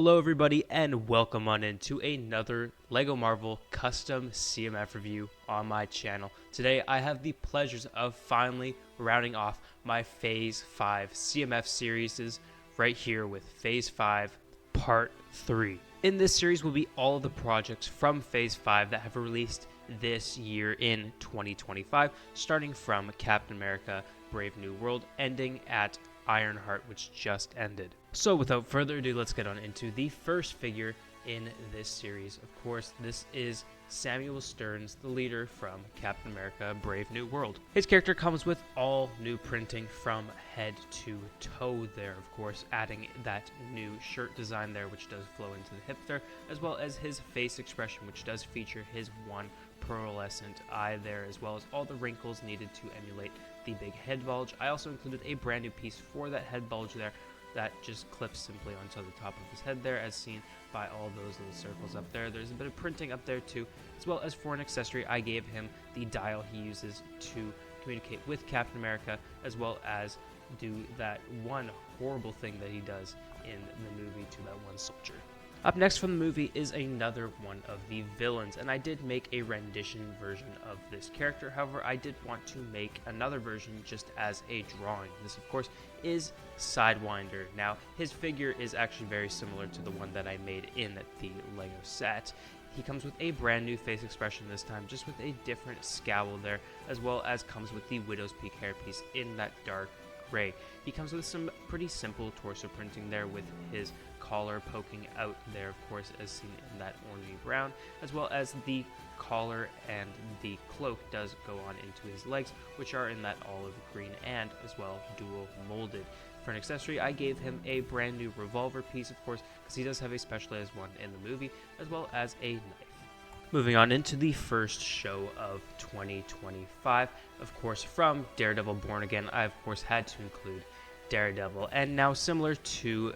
Hello everybody and welcome on into another LEGO Marvel custom CMF review on my channel. Today I have the pleasures of finally rounding off my Phase 5 CMF series right here with Phase 5 Part 3. In this series will be all of the projects from Phase 5 that have released this year in 2025, starting from Captain America Brave New World, ending at Ironheart, which just ended. So without further ado, let's get on into the first figure in this series. Of course, this is Samuel Stearns, the leader from Captain America Brave New World. His character comes with all new printing from head to toe there, of course, adding that new shirt design there, which does flow into the hip there, as well as his face expression, which does feature his one pearlescent eye there, as well as all the wrinkles needed to emulate the big head bulge. I also included a brand new piece for that head bulge there that just clips simply onto the top of his head there, as seen by all those little circles up there. There's a bit of printing up there too, as well as for an accessory I gave him the dial he uses to communicate with Captain America, as well as do that one horrible thing that he does in the movie to that one soldier. Up next from the movie is another one of the villains, and I did make a rendition version of this character. However, I did want to make another version just as a drawing. This, of course, is Sidewinder. Now, his figure is actually very similar to the one that I made in the LEGO set. He comes with a brand new face expression this time, just with a different scowl there, as well as comes with the Widow's Peak hairpiece in that dark gray. He comes with some pretty simple torso printing there, with his collar poking out there, of course, as seen in that orangey brown, as well as the collar and the cloak does go on into his legs, which are in that olive green and as well dual molded. For an accessory, I gave him a brand new revolver piece, of course, because he does have a specialized one in the movie, as well as a knife. Moving on into the first show of 2025, of course, from Daredevil Born Again, I of course had to include Daredevil. And now, similar to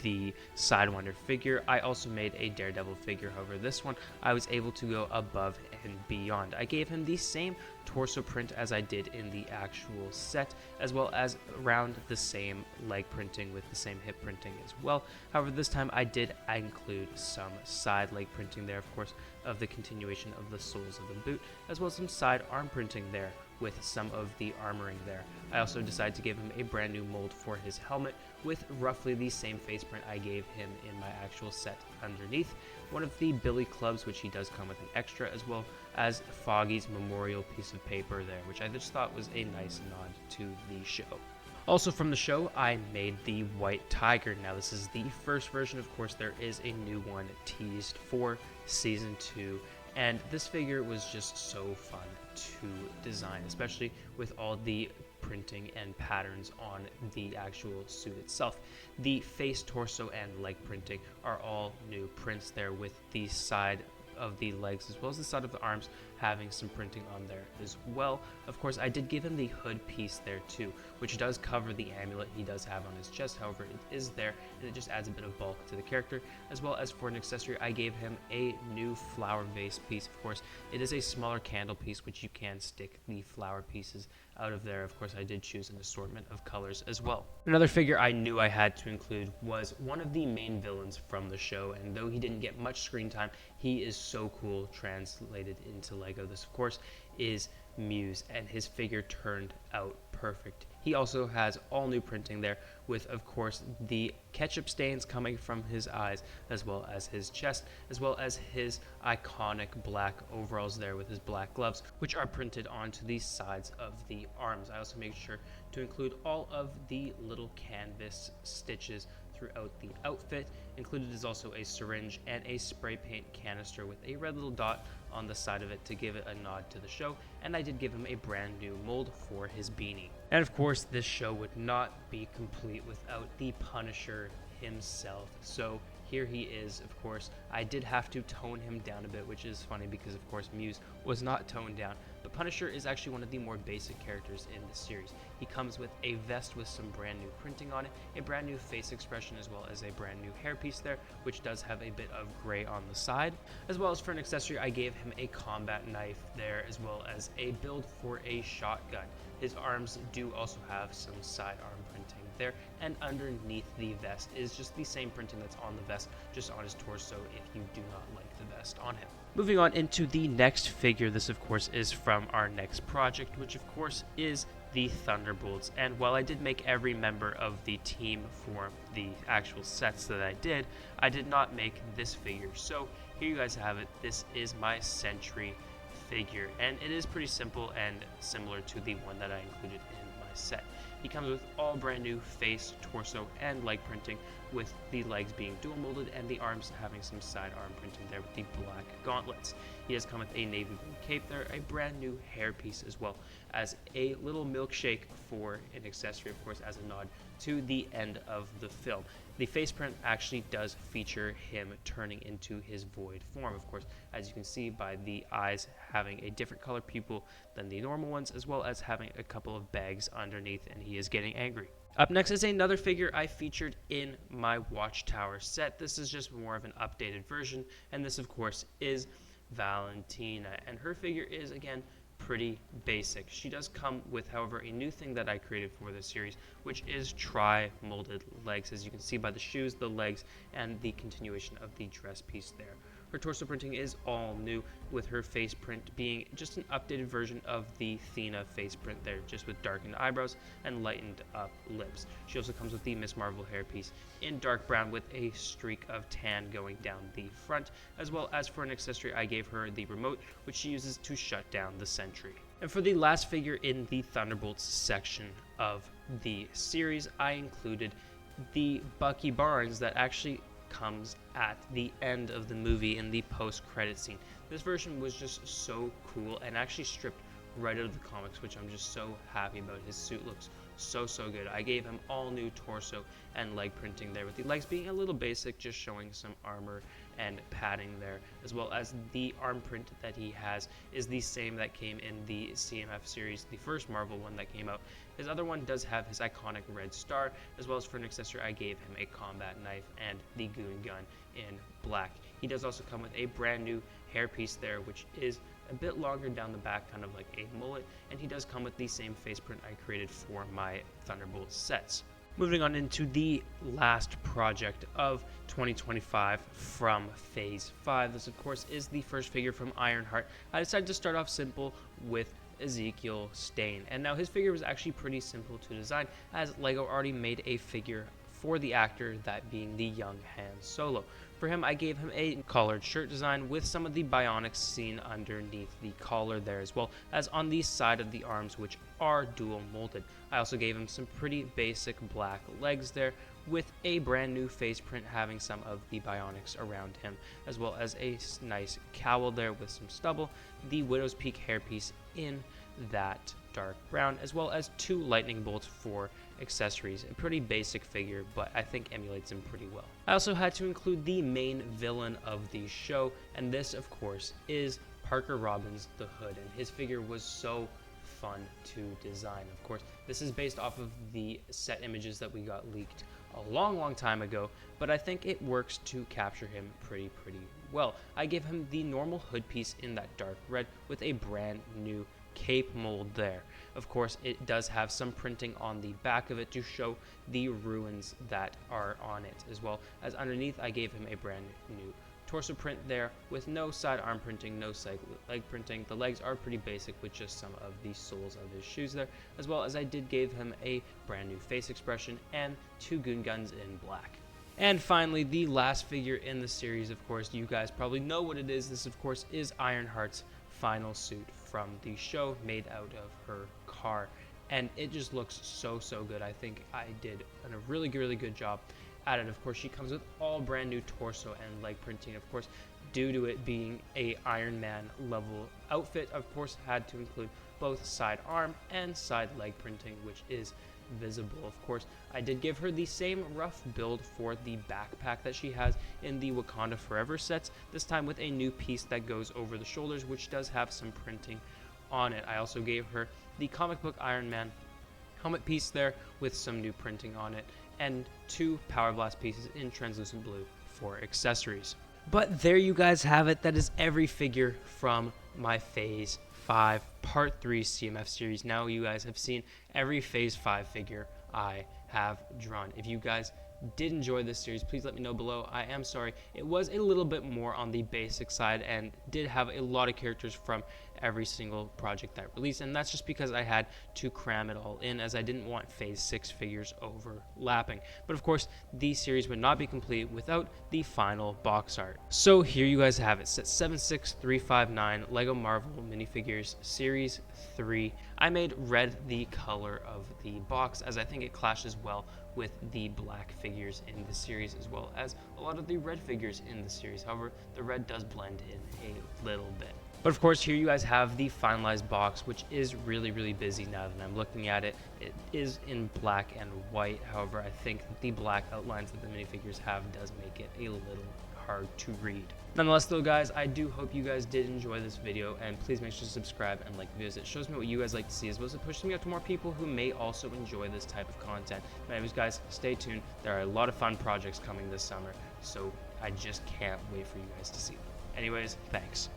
the Sidewinder figure, I also made a Daredevil figure. However, this one I was able to go above and beyond. I gave him the same torso print as I did in the actual set, as well as around the same leg printing with the same hip printing as well. However, this time I did include some side leg printing there, of course, of the continuation of the soles of the boot, as well as some side arm printing there with some of the armoring there. I also decided to give him a brand new mold for his helmet with roughly the same face print I gave him in my actual set underneath. One of the Billy clubs, which he does come with an extra, as well as Foggy's memorial piece of paper there, which I just thought was a nice nod to the show. Also from the show, I made the White Tiger. Now, this is the first version. Of course, there is a new one teased for Season 2, and this figure was just so fun to design, especially with all the printing and patterns on the actual suit itself. The face, torso, and leg printing are all new prints there, with the side of the legs as well as the side of the arms having some printing on there as well. Of course, I did give him the hood piece there too, which does cover the amulet he does have on his chest. However, it is there and it just adds a bit of bulk to the character. As well as for an accessory, I gave him a new flower vase piece. Of course, it is a smaller candle piece, which you can stick the flower pieces out of there. Of course, I did choose an assortment of colors as well. Another figure I knew I had to include was one of the main villains from the show, and though he didn't get much screen time, he is so cool translated into LEGO. This, of course, is Muse, and his figure turned out perfect. He also has all new printing there, with, of course, the ketchup stains coming from his eyes, as well as his chest, as well as his iconic black overalls there with his black gloves, which are printed onto the sides of the arms. I also made sure to include all of the little canvas stitches throughout the outfit. Included is also a syringe and a spray paint canister with a red little dot on the side of it to give it a nod to the show, and I did give him a brand new mold for his beanie. And of course, this show would not be complete without the Punisher himself. So here he is. Of course, I did have to tone him down a bit, which is funny because, of course, Muse was not toned down. But Punisher is actually one of the more basic characters in the series. He comes with a vest with some brand new printing on it, a brand new face expression, as well as a brand new hairpiece there, which does have a bit of gray on the side. As well as for an accessory, I gave him a combat knife there, as well as a build for a shotgun. His arms do also have some sidearm printing there, and underneath the vest is just the same printing that's on the vest, just on his torso if you do not like the vest on him. Moving on into the next figure, this of course is from our next project, which of course is the Thunderbolts. And while I did make every member of the team for the actual sets that I did not make this figure. So here you guys have it. This is my Sentry figure, and it is pretty simple and similar to the one that I included in my set. He comes with all brand new face, torso, and leg printing, with the legs being dual molded and the arms having some side arm printing there with the black gauntlets. He does come with a navy blue cape there, a brand new hairpiece, as well as a little milkshake for an accessory, of course, as a nod to the end of the film. The face print actually does feature him turning into his void form, of course, as you can see by the eyes having a different color pupil than the normal ones, as well as having a couple of bags underneath, and he is getting angry. Up next is another figure I featured in my Watchtower set. This is just more of an updated version, and this, of course, is Valentina, and her figure is, again, pretty basic. She does come with, however, a new thing that I created for this series, which is tri-molded legs, as you can see by the shoes, the legs, and the continuation of the dress piece there. Her torso printing is all new, with her face print being just an updated version of the Athena face print there, just with darkened eyebrows and lightened up lips. She also comes with the Miss Marvel hairpiece in dark brown with a streak of tan going down the front, as well as for an accessory I gave her the remote, which she uses to shut down the Sentry. And for the last figure in the Thunderbolts section of the series, I included the Bucky Barnes that actually comes at the end of the movie in the post-credit scene. This version was just so cool and actually stripped right out of the comics, which I'm just so happy about. His suit looks so good. I gave him all new torso and leg printing there, with the legs being a little basic, just showing some armor and padding there, as well as the arm print that he has is the same that came in the CMF series, the first Marvel one that came out. His other one does have his iconic red star, as well as for an accessory I gave him a combat knife and the goon gun in black. He does also come with a brand new hairpiece there, which is a bit longer down the back, kind of like a mullet, and he does come with the same face print I created for my Thunderbolt sets. Moving on into the last project of 2025 from Phase 5. This, of course, is the first figure from Ironheart. I decided to start off simple with Ezekiel Stain, and now his figure was actually pretty simple to design, as LEGO already made a figure for the actor, that being the young Han Solo. For him, I gave him a collared shirt design with some of the bionics seen underneath the collar there, as well as on the side of the arms, which are dual molded. I also gave him some pretty basic black legs there, with a brand new face print having some of the bionics around him, as well as a nice cowl there with some stubble, the Widow's Peak hairpiece in that dark brown, as well as 2 lightning bolts for accessories. A pretty basic figure, but I think emulates him pretty well. I also had to include the main villain of the show, and this, of course, is Parker Robbins the Hood, and his figure was so fun to design. Of course, this is based off of the set images that we got leaked a long time ago, but I think it works to capture him pretty well. I gave him the normal hood piece in that dark red with a brand new cape mold there. Of course, it does have some printing on the back of it to show the ruins that are on it, as well as underneath I gave him a brand new torso print there with no side arm printing, no side leg printing. The legs are pretty basic with just some of the soles of his shoes there, as well as I did give him a brand new face expression and 2 goon guns in black. And finally, the last figure in the series, of course, you guys probably know what it is. This, of course, is Ironheart's final suit from the show, made out of her car, and it just looks so good. I think I did a really good job at it. Of course, she comes with all brand new torso and leg printing. Of course, due to it being a Iron Man level outfit, of course, had to include both side arm and side leg printing, which is visible. Of course, I did give her the same rough build for the backpack that she has in the Wakanda Forever sets, this time with a new piece that goes over the shoulders, which does have some printing on it. I also gave her the comic book Iron Man helmet piece there with some new printing on it, and 2 Power Blast pieces in translucent blue for accessories. But there you guys have it. That is every figure from my Phase 5 Part 3 CMF series. Now you guys have seen every Phase 5 figure I have drawn. If you guys did enjoy this series, please let me know below. I am sorry, it was a little bit more on the basic side and did have a lot of characters from every single project that I released, and that's just because I had to cram it all in, as I didn't want phase 6 figures overlapping. But of course, the series would not be complete without the final box art. So here you guys have it, set 76359 Lego Marvel minifigures series 3. I made red the color of the box, as I think it clashes well with the black figures in the series, as well as a lot of the red figures in the series. However, the red does blend in a little bit. But of course, here you guys have the finalized box, which is really busy now that I'm looking at it. It is in black and white. However, I think that the black outlines that the minifigures have does make it a little hard to read. Nonetheless though, guys, I do hope you guys did enjoy this video, and please make sure to subscribe and like the videos. It shows me what you guys like to see, as well as it pushes me out to more people who may also enjoy this type of content. But anyways, guys, stay tuned. There are a lot of fun projects coming this summer, so I just can't wait for you guys to see them. Anyways, thanks.